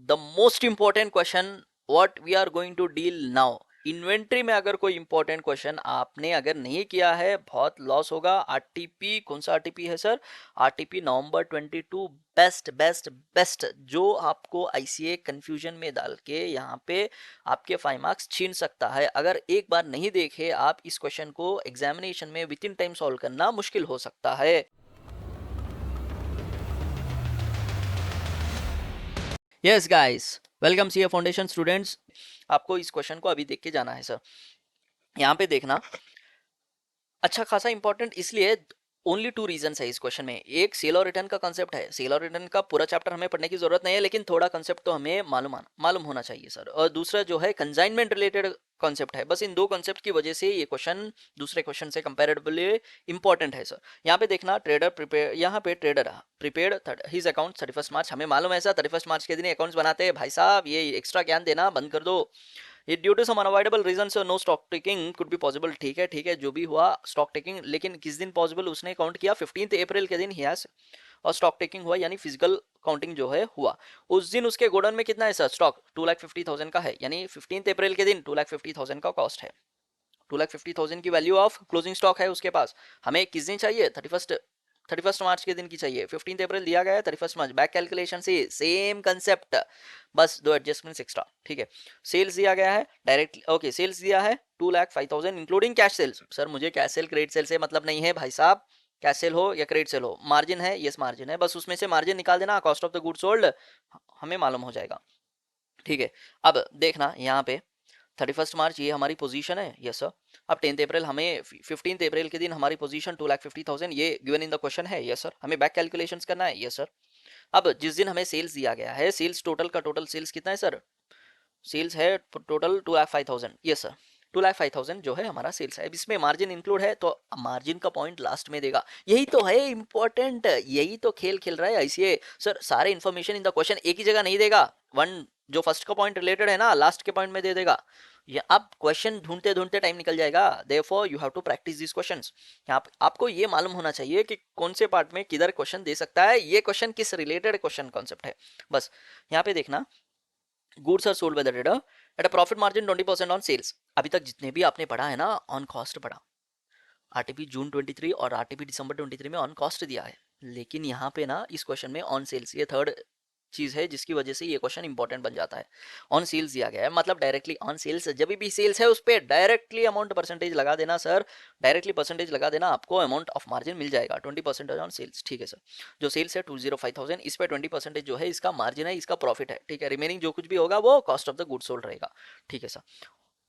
The most important question what we are going to deal now. Inventory में अगर कोई important question आपने अगर नहीं किया है बहुत लॉस होगा। आरटीपी, कौन सा आरटीपी है सर? आरटीपी नवंबर 22 बेस्ट बेस्ट बेस्ट, जो आपको आईसीए कंफ्यूजन में डाल के यहाँ पे आपके 5 मार्क्स छीन सकता है। अगर एक बार नहीं देखे आप इस क्वेश्चन को एग्जामिनेशन में विद इन टाइम सॉल्व करना मुश्किल हो सकता है। Yes guys, welcome CA foundation students. आपको इस क्वेश्चन को अभी देख के जाना है सर। यहाँ पे देखना अच्छा खासा इंपॉर्टेंट इसलिए, ओनली 2 रीजंस है इस क्वेश्चन में। एक सेल और रिटर्न का कंसेप्ट है। सेल और रिटर्न का पूरा चैप्टर हमें पढ़ने की जरूरत नहीं है, लेकिन थोड़ा कंसेप्ट तो हमें मालूम होना चाहिए सर। और दूसरा जो है कंसाइनमेंट रिलेटेड कॉन्सेप्ट है। बस इन दो कॉन्सेप्ट की वजह से ये क्वेश्चन दूसरे क्वेश्चन से कंपैरेटिवली इंपॉर्टेंट है सर। यहाँ पे देखना ट्रेडर प्रिपेयर, यहाँ पे ट्रेडर प्रिपेयर हिज अकाउंट 31 मार्च। हमें मालूम है सर 31 मार्च के दिन अकाउंट्स बनाते हैं। भाई साहब ये एक्स्ट्रा ज्ञान देना बंद कर दो। ये due to some unavoidable reason no stock taking could be possible. ठीक है, जो भी हुआ स्टॉक टेकिंग, लेकिन किस दिन पॉसिबल उसने काउंट किया 15 अप्रैल के दिन ही हैज, और स्टॉक टेकिंग हुआ यानी फिजिकल काउंटिंग जो है हुआ। उस दिन उसके गोडाउन में कितना है सर? स्टॉक 2,50,000 का है, यानी 15 अप्रैल के दिन 2,50,000 का कॉस्ट है। 2,50,000 की वैल्यू ऑफ क्लोजिंग स्टॉक है उसके पास। हमें किस दिन चाहिए? 31 मार्च के दिन की चाहिए। 15 अप्रैल दिया गया है, 31 मार्च। बैक कैलकुलेशन से सेम कंसेप्ट, बस दो एडजस्टमेंट्स एक्स्ट्रा। ठीक है, सेल्स दिया गया है डायरेक्ट। ओके, सेल्स दिया है 2,05,000 इंक्लूडिंग कैश सेल्स। सर मुझे कैश सेल क्रेडिट सेल से मतलब नहीं है भाई साहब, कैश सेल हो या क्रेडिट सेल हो, मार्जिन है, यस मार्जिन है, बस उसमें से मार्जिन निकाल देना, cost of the good sold हमें मालूम हो जाएगा। ठीक है, अब देखना यहाँ पे 31 मार्च ये हमारी पोजीशन है, यस सर। अब 10 अप्रैल, हमें 15 अप्रैल के दिन हमारी पोजीशन 2,50,000 ये गिवन इन द क्वेश्चन है, यस सर। हमें बैक कैलकुलेशंस करना है, यस सर। अब जिस दिन हमें सेल्स दिया गया है, सेल्स टोटल का टोटल सेल्स कितना है सर? सेल्स है टोटल 2,05,000, यस सर। 2,05,000 जो है हमारा सेल्स है। अब इसमें मार्जिन इंक्लूड है तो मार्जिन का पॉइंट लास्ट में देगा। यही तो है इंपॉर्टेंट, यही तो खेल खेल रहा है आईसीए सर। सारे इन्फॉर्मेशन इन द क्वेश्चन एक ही जगह नहीं देगा। वन जो फर्स्ट का पॉइंट रिलेटेड है ना, लास्ट के पॉइंट में दे देगा। ये अब क्वेश्चन ढूंढते ढूंढते टाइम निकल जाएगा। Therefore you have to practise this questions. आपको ये मालूम होना चाहिए कि कौन से पार्ट में किधर क्वेश्चन दे सकता है, ये क्वेश्चन किस रिलेटेड क्वेश्चन कॉन्सेप्ट है, बस। यहाँ पे देखना, goods are sold by the trader at a profit margin 20% on sales. अभी तक जितने भी आपने पढ़ा है ना, ऑन कॉस्ट पढ़ा। आरटीपी जून 23 और आरटीपी दिसंबर 23 में ऑन कॉस्ट दिया है, लेकिन यहाँ पे ना इस क्वेश्चन में ऑन सेल्स, ये थर्ड चीज है जिसकी वजह से ये क्वेश्चन इंपॉर्टेंट बन जाता है। ऑन सेल्स दिया गया है, मतलब डायरेक्टली ऑन सेल्स, जब भी सेल्स है उस पर डायरेक्टली अमाउंट परसेंटेज लगा देना सर। डायरेक्टली परसेंटेज लगा देना, आपको अमाउंट ऑफ मार्जिन मिल जाएगा 20% ऑन सेल्स। ठीक है सर, जो सेल्स है 205,000, इस पर 20% जो है इसका मार्जिन है, इसका प्रॉफिट है। ठीक है, रिमेनिंग जो कुछ भी होगा वो cost of the good sold रहेगा। ठीक है सर,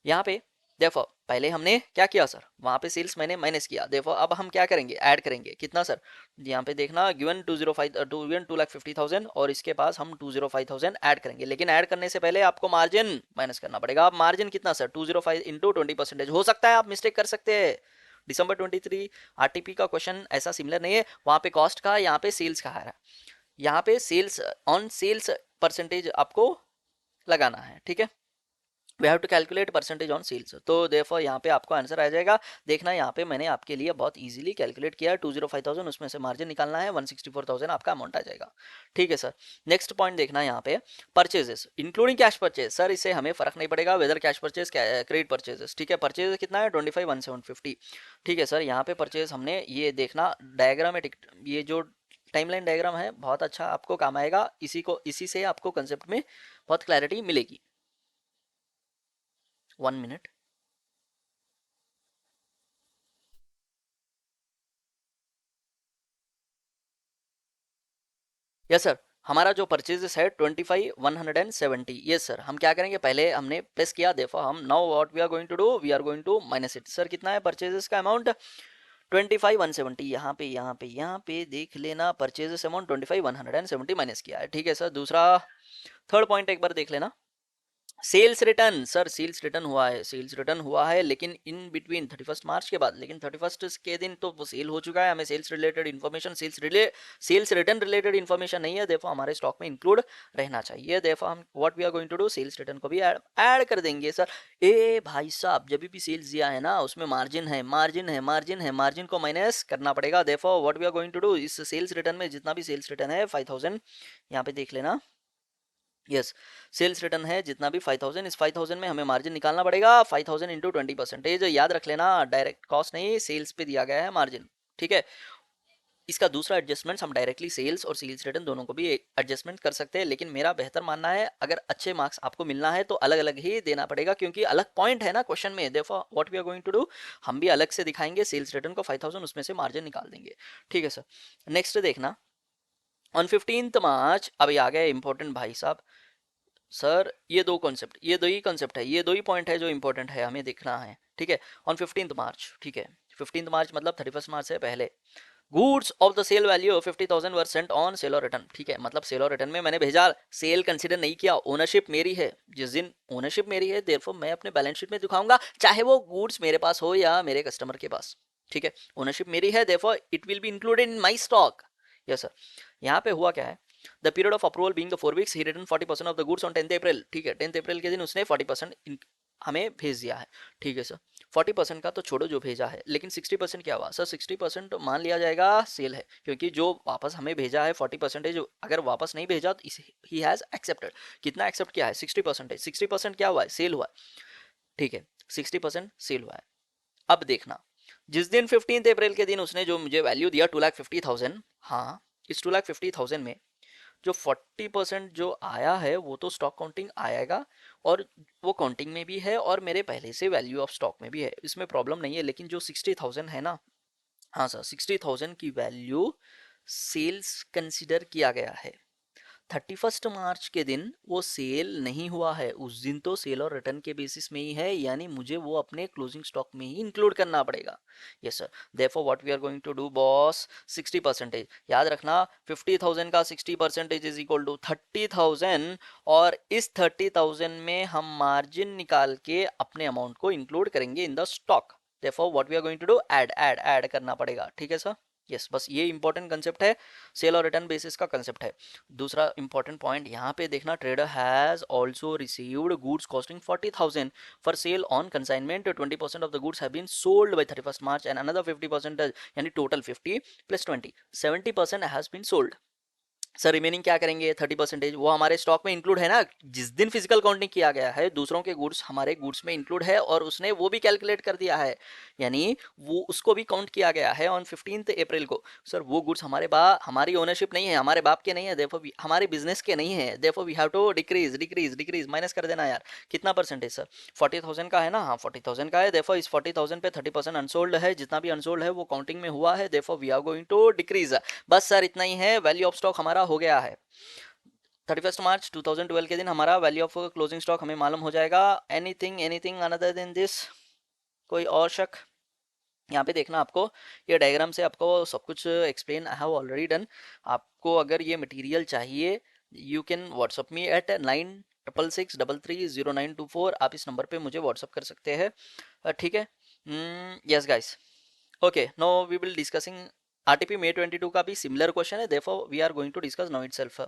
यहाँ पे देखो पहले हमने क्या किया सर, वहां पे सेल्स मैंने माइनस किया। देखो अब हम क्या करेंगे, ऐड करेंगे। कितना सर? यहाँ पे देखना, गिवन 2,50,000 और इसके पास हम 2,05,000 ऐड करेंगे। लेकिन ऐड करने से पहले आपको मार्जिन माइनस करना पड़ेगा। अब मार्जिन कितना सर? 205 इंटू 20%। हो सकता है आप मिस्टेक कर सकते हैं। दिसंबर 23 आरटीपी का क्वेश्चन ऐसा सिमिलर नहीं है, वहां पे कॉस्ट का, यहाँ पे सेल्स का है। यहाँ पे सेल्स ऑन सेल्स परसेंटेज आपको लगाना है। ठीक है, we have to calculate percentage on sales. तो देयरफॉर यहाँ पे आपको आंसर आ जाएगा। देखना यहाँ पे मैंने आपके लिए बहुत इजीली कैलकुलेट किया है। 205,000 उसमें से मार्जिन निकालना है, 164,000 आपका अमाउंट आ जाएगा। ठीक है सर, नेक्स्ट पॉइंट देखना यहाँ पे, purchases including cash purchase. Sir इससे हमें फर्क नहीं पड़ेगा whether cash purchase credit purchases. ठीक है, परचेज कितना है? 25,150। ठीक है सर, यहाँ पे परचेज हमने ये देखना डायग्रामेटिक, ये जो टाइमलाइन डायग्राम है बहुत अच्छा आपको काम आएगा। इसी से आपको कंसेप्ट में बहुत क्लैरिटी मिलेगी। 1 मिनट। यस सर, हमारा जो परचेजेस है 25,170। यस सर, हम क्या करेंगे, पहले हमने प्लेस किया। देखो हम now what we are going to do, we are going to minus it. Sir कितना है परचेजेस का अमाउंट? 25,170। यहाँ पे देख लेना, परचेजेस अमाउंट 25,170 माइनस किया है। ठीक है सर, दूसरा थर्ड पॉइंट एक बार देख लेना, sales return. Sir sales return हुआ है, सेल्स रिटर्न हुआ है, लेकिन इन बिटवीन 31 मार्च के बाद। लेकिन 31 के दिन तो वो सेल हो चुका है, हमें sales related information, sales return related information नहीं है। देखो हमारे स्टॉक में इंक्लूड रहना चाहिए। देखो हम what we are going to do, sales return को भी ऐड कर देंगे सर। ए भाई साहब, जब भी सेल्स दिया है ना उसमें मार्जिन है, मार्जिन को माइनस करना पड़ेगा। देखो what we are going to do, इस सेल्स रिटर्न में जितना भी सेल्स रिटर्न है 5,000, यहाँ पे देख लेना यस, सेल्स रिटर्न है जितना भी 5000, इस 5000 में हमें मार्जिन निकालना पड़ेगा 5000 इंटू 20%, याद रख लेना, डायरेक्ट कॉस्ट नहीं, सेल्स पे दिया गया है मार्जिन, ठीक है। इसका दूसरा एडजस्टमेंट हम डायरेक्टली सेल्स और सेल्स रिटर्न दोनों को भी एडजस्टमेंट कर सकते हैं, लेकिन मेरा बेहतर मानना है अगर अच्छे मार्क्स आपको मिलना है तो अलग अलग ही देना पड़ेगा, क्योंकि अलग पॉइंट है ना क्वेश्चन में। देखो what we are going to do, हम भी अलग से दिखाएंगे सेल्स रिटर्न को 5000, उसमें से मार्जिन निकाल देंगे, ठीक है सर। नेक्स्ट देखना, ऑन 15 मार्च, अभी आ गया इंपॉर्टेंट भाई साहब। सर ये दो कॉन्सेप्ट, ये दो ही कॉन्सेप्ट है, ये दो ही पॉइंट है जो इंपॉर्टेंट है हमें देखना है, ठीक है। ऑन 15 मार्च, ठीक है, 15 मार्च मतलब 31 मार्च से पहले, goods of the sale value 50,000 were sent on sale और रिटर्न, ठीक है। मतलब सेल और रिटर्न में मैंने भेजा, सेल कंसीडर नहीं किया, ओनरशिप मेरी है, जिस दिन ओनरशिप मेरी है देयरफॉर मैं अपने बैलेंस शीट में दिखाऊंगा, चाहे वो गुड्स मेरे पास हो या मेरे कस्टमर के पास, ठीक है। ओनरशिप मेरी है therefore it will be included in my stock. Yes sir, यहाँ पे हुआ क्या है, the period of approval being the 4 weeks, he return 40% of the goods on 10th अप्रैल, ठीक है। 10th अप्रैल के दिन उसने 40% हमें भेज दिया है, ठीक है सर। 40% का तो छोड़ो जो भेजा है, लेकिन 60% क्या हुआ सर, 60% मान लिया जाएगा सेल है, क्योंकि जो वापस हमें भेजा है 40%, अगर वापस नहीं भेजा तो ही हैज एक्सेप्टेड, कितना एक्सेप्ट किया है 60%, 60% क्या हुआ है, सेल हुआ है, ठीक है, 60% सेल हुआ है। अब देखना, जिस दिन 15 अप्रैल के दिन उसने जो मुझे वैल्यू दिया 2,50,000, हाँ, इस 2,50,000 में जो 40% जो आया है वो तो स्टॉक काउंटिंग आएगा, और वो काउंटिंग में भी है और मेरे पहले से वैल्यू ऑफ स्टॉक में भी है, इसमें प्रॉब्लम नहीं है। लेकिन जो 60,000 है ना, हाँ सर, 60,000 की वैल्यू सेल्स कंसिडर किया गया है। 31 मार्च के दिन वो सेल नहीं हुआ है, उस दिन तो सेल और रिटर्न के बेसिस में ही है, यानी मुझे वो अपने क्लोजिंग स्टॉक में ही इंक्लूड करना पड़ेगा। Yes sir, therefore what we are going to do boss, 60%, याद रखना 50,000 का 60% इज इक्वल टू 30,000, और इस 30,000 में हम मार्जिन निकाल के अपने अमाउंट को इंक्लूड करेंगे in the stock. Therefore what we are going to do, add करना पड़ेगा, ठीक है सर। यस, बस ये इंपॉर्टेंट कंसेप्ट है, सेल और रिटर्न बेसिस का कंसेप्ट है। दूसरा इंपॉर्टेंट पॉइंट यहाँ पे देखना, trader has also received goods costing 40,000 for sale on consignment, 20% of the goods have been sold by 31 March and another 50%, यानी total 50 plus 20, 70% has been sold. Sir remaining क्या करेंगे, 30%, वो हमारे स्टॉक में इंक्लूड है ना, जिस दिन फिजिकल काउंटिंग किया गया है दूसरों के गुड्स हमारे गुड्स में इंक्लूड है, और उसने वो भी कैलकुलेट कर दिया है, यानी वो उसको भी काउंट किया गया है ऑन 15 अप्रैल को। सर वो गुड्स हमारी ओनरशिप नहीं है, हमारे बाप के नहीं है, देखो हमारे बिजनेस के नहीं है, देखो we have to decrease minus कर देना यार, कितना परसेंटेज सर, 40,000 का है ना, हाँ 40,000 का है, देखो इस 40,000 पे 30% अनसोल्ड है, जितना भी अनसोल्ड है वो काउंटिंग में हुआ है, देखो we are going to decrease. बस सर इतना ही है, वैल्यू ऑफ स्टॉक हमारा हो गया है। 31 मार्च 2012 के दिन हमारा वैल्यू ऑफ क्लोजिंग स्टॉक हमें मालूम हो जाएगा। Anything anything another than this, कोई और शक? यहाँ पे देखना, आपको ये डायग्राम से आपको सब कुछ explain I have already done. आपको अगर ये मटेरियल चाहिए, you can WhatsApp me at 9666330924, आप इस नंबर पे मुझे व्हाट्सअप कर सकते हैं, ठीक है। Yes guys, okay, no we will discussing RTP May 22 का भी सिमिलर क्वेश्चन है, therefore we are going to discuss now itself.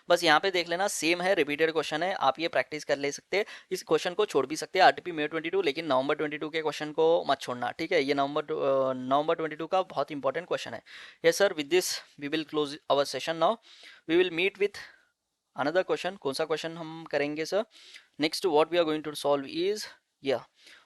बस यहाँ पे देख लेना, सेम है, रिपीटेड क्वेश्चन है, आप ये प्रैक्टिस कर ले सकते हैं, इस क्वेश्चन को छोड़ भी सकते हैं आरटीपी मे 22, लेकिन नवंबर 22 के क्वेश्चन को मत छोड़ना, ठीक है। ये नवंबर 22 का बहुत इंपॉर्टेंट क्वेश्चन है। Yes sir, with this we will close our session now, we will meet with another question. कौन सा क्वेश्चन हम करेंगे sir? Next what we are going to solve is, या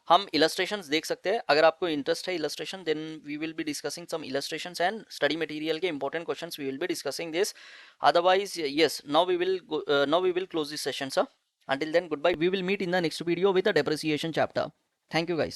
हम इलस्ट्रेशंस देख सकते हैं, अगर आपको इंटरेस्ट है illustration, then we will be discussing some illustrations and study material के important questions, we will be discussing this. Otherwise yes, now we will close this session sir, until then goodbye, we will meet in the next video with a depreciation chapter. Thank you guys.